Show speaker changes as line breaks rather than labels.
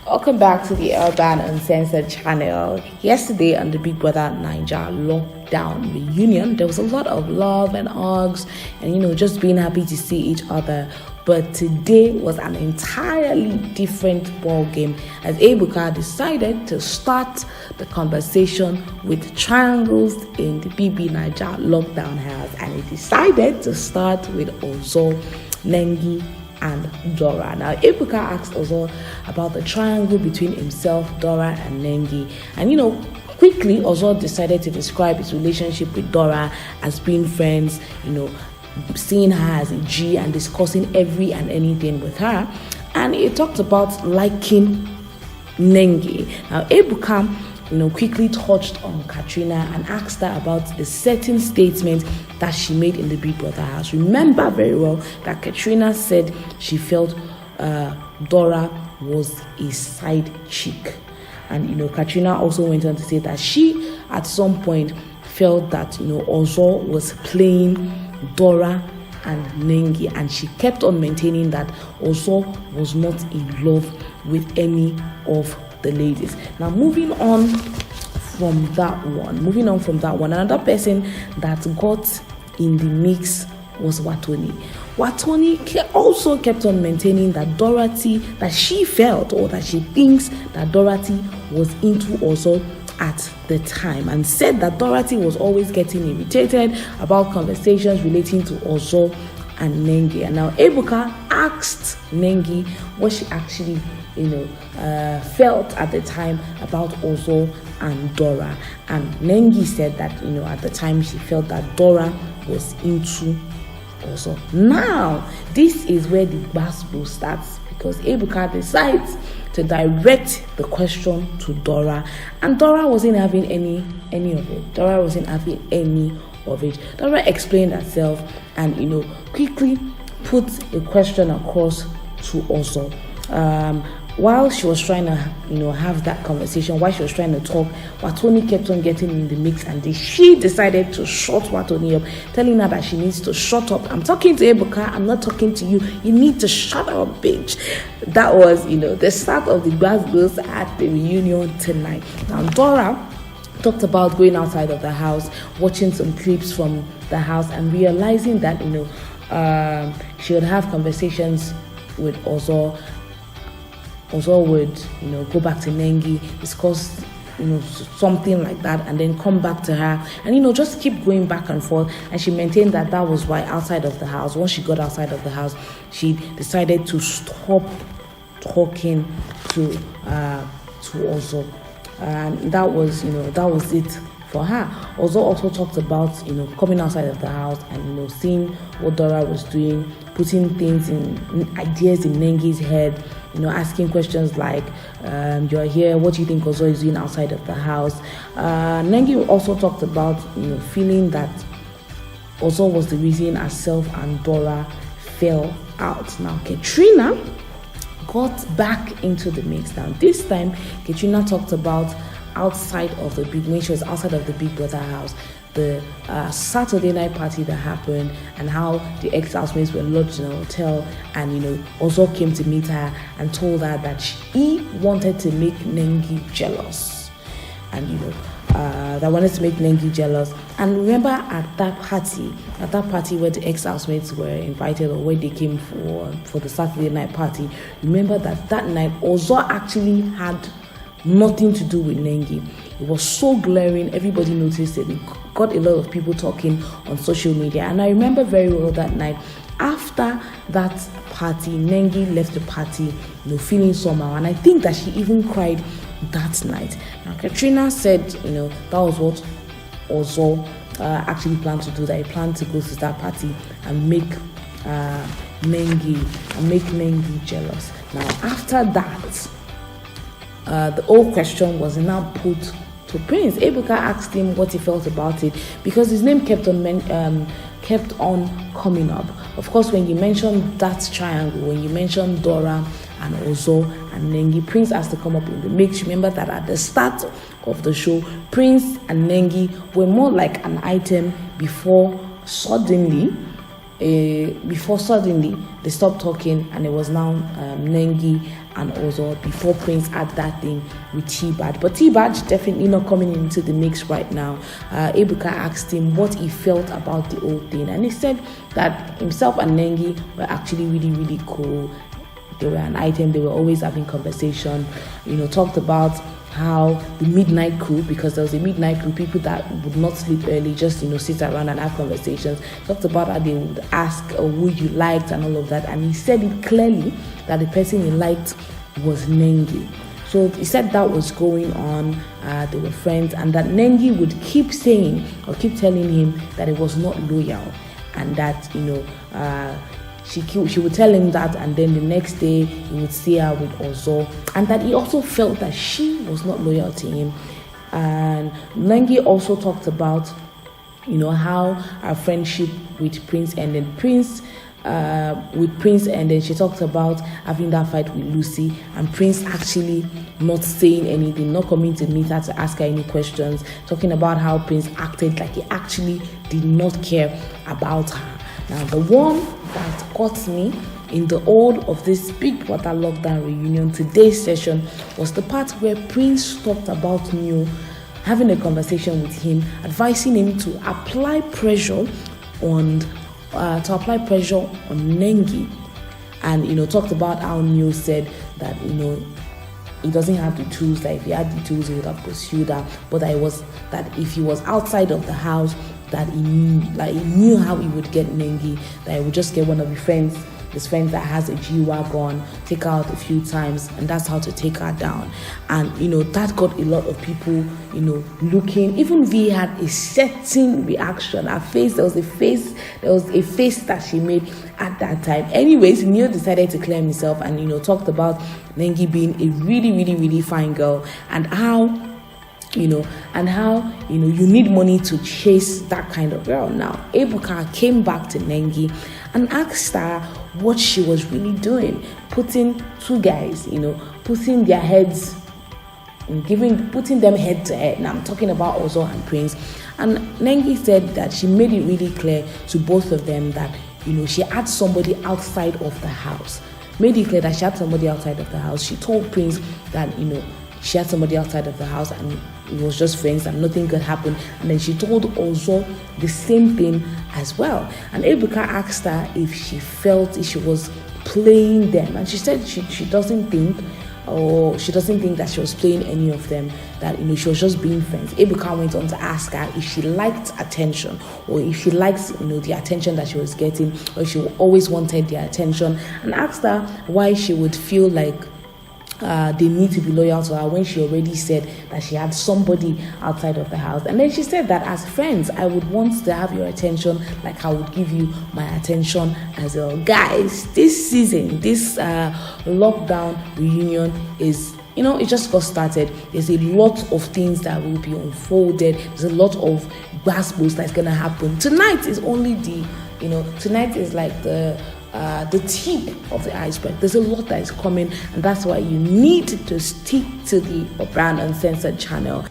Welcome back to the Urban Uncensored channel. Yesterday on the Big Brother Naija lockdown reunion, there was a lot of love and hugs and just being happy to see each other. But today was an entirely different ball game as Ebuka decided to start the conversation with triangles in the Bbnaija lockdown house, and he decided to start with Ozo, Nengi, and Dora. Now, Ebuka asked Ozo about the triangle between himself, Dora, and Nengi. And quickly, Ozo decided to describe his relationship with Dora as being friends, seeing her as a G and discussing every and anything with her. And he talked about liking Nengi. Now, Ebuka quickly touched on Katrina and asked her about a certain statement that she made in the Big Brother house. Remember very well that Katrina said she felt Dora was a side chick. And Katrina also went on to say that she at some point felt that Ozo was playing Dora and Nengi, and she kept on maintaining that Ozo was not in love with any of the ladies. Now, moving on from that one, another person that got in the mix was Wathoni. Wathoni also kept on maintaining that Dorathy, that she felt or that she thinks that Dorathy was into Ozo at the time, and said that Dorathy was always getting irritated about conversations relating to Ozo and Nengi. And now Ebuka asked Nengi what she actually felt at the time about Ozo and Dora, and Nengi said that at the time she felt that Dora was into Ozo. Now this is where the basketball starts, because Ebuka decides to direct the question to Dora, and Dora wasn't having any of it. Dora explained herself and quickly put a question across to Ozo. While she was trying to have that conversation, while she was trying to talk, Wathoni kept on getting in the mix, and she decided to shut Wathoni up, telling her that she needs to shut up. I'm talking to Ebuka, I'm not talking to you. You need to shut up, bitch. That was the start of the girls at the reunion tonight. Now Dora talked about going outside of the house, watching some clips from the house, and realizing that she would have conversations with Ozo. Ozo would go back to Nengi, discuss something like that, and then come back to her, and just keep going back and forth. And she maintained that was why outside of the house, once she got outside of the house, she decided to stop talking to Ozo, and that was it for her. Ozo also talked about coming outside of the house and seeing what Dora was doing, putting things in ideas in Nengi's head, asking questions like, you're here, what do you think Ozo is doing outside of the house? Nengi also talked about feeling that Ozo was the reason herself and Dora fell out. Now Katrina got back into the mix. Now this time Katrina talked about when she was outside of the Big Brother house, the Saturday night party that happened, and how the ex-housemates were lodged in a hotel, and Ozo came to meet her and told her that he wanted to make Nengi jealous, and that wanted to make Nengi jealous. And remember at that party where the ex-housemates were invited, or where they came for the Saturday night party, remember that night Ozo actually had nothing to do with Nengi. It was so glaring, everybody noticed it. It got a lot of people talking on social media. And I remember very well that night, after that party, Nengi left the party feeling somehow, and I think that she even cried that night. Now Katrina said that was what Ozo actually planned to do, that he planned to go to that party and make Nengi jealous. Now after that, the whole question was now put to Prince. Ebuka asked him what he felt about it, because his name kept on coming up. Of course, when you mentioned that triangle, when you mentioned Dora and Ozo and Nengi, Prince has to come up in the mix. Remember that at the start of the show, Prince and Nengi were more like an item before suddenly before suddenly they stopped talking, and it was now Nengi and Ozo before Prince had that thing with T-Baj. But T-Baj definitely not coming into the mix right now. Ebuka asked him what he felt about the whole thing, and he said that himself and Nengi were actually really, really cool. They were an item, they were always having conversation, talked about how the midnight crew, because there was a midnight crew, people that would not sleep early, just sit around and have conversations, talked about how they would ask who you liked and all of that, and he said it clearly that the person he liked was Nengi. So he said that was going on, they were friends, and that Nengi would keep saying or keep telling him that he was not loyal, and that she would tell him that, and then the next day he would see her with Ozo, and that he also felt that she was not loyal to him. And Nengi also talked about how her friendship with Prince ended. With Prince ended, she talked about having that fight with Lucy, and Prince actually not saying anything, not coming to meet her to ask her any questions, talking about how Prince acted like he actually did not care about her. Now, the one that got me in the whole of this big water lockdown reunion, today's session, was the part where Prince talked about having a conversation with him, advising him to apply pressure on Nengi, and talked about how Neo said that he doesn't have the tools, that if he had the tools he would have pursued her, but that if he was outside of the house, that he knew how he would get Nengi, that he would just get one of his friends that has a G-Wagon, take her out a few times, and that's how to take her down. And that got a lot of people looking. Even V had a certain reaction. Her face, there was a face that she made at that time. Anyways, Neo decided to claim himself and talked about Nengi being a really, really, really fine girl, and how you need money to chase that kind of girl. Now, Ebuka came back to Nengi and asked her what she was really doing, putting two guys, putting their heads, putting them head to head. Now, I'm talking about Ozo and Prince. And Nengi said that she made it really clear to both of them that, she had somebody outside of the house. Made it clear that she had somebody outside of the house. She told Prince that, she had somebody outside of the house and it was just friends and nothing could happen. And then she told Ozo the same thing as well. And Ebuka asked her if she was playing them. And she said she doesn't think that she was playing any of them, that she was just being friends. Ebuka went on to ask her if she liked attention, or if she liked the attention that she was getting, or if she always wanted the attention, and asked her why she would feel like they need to be loyal to her when she already said that she had somebody outside of the house. And then she said that as friends, I would want to have your attention like I would give you my attention as well. Guys, this season, this lockdown reunion is, it just got started. There's a lot of things that will be unfolded. There's a lot of gossip that's going to happen. Tonight is only tonight is like the tip of the iceberg. There's a lot that is coming, and that's why you need to stick to the Brand Uncensored channel.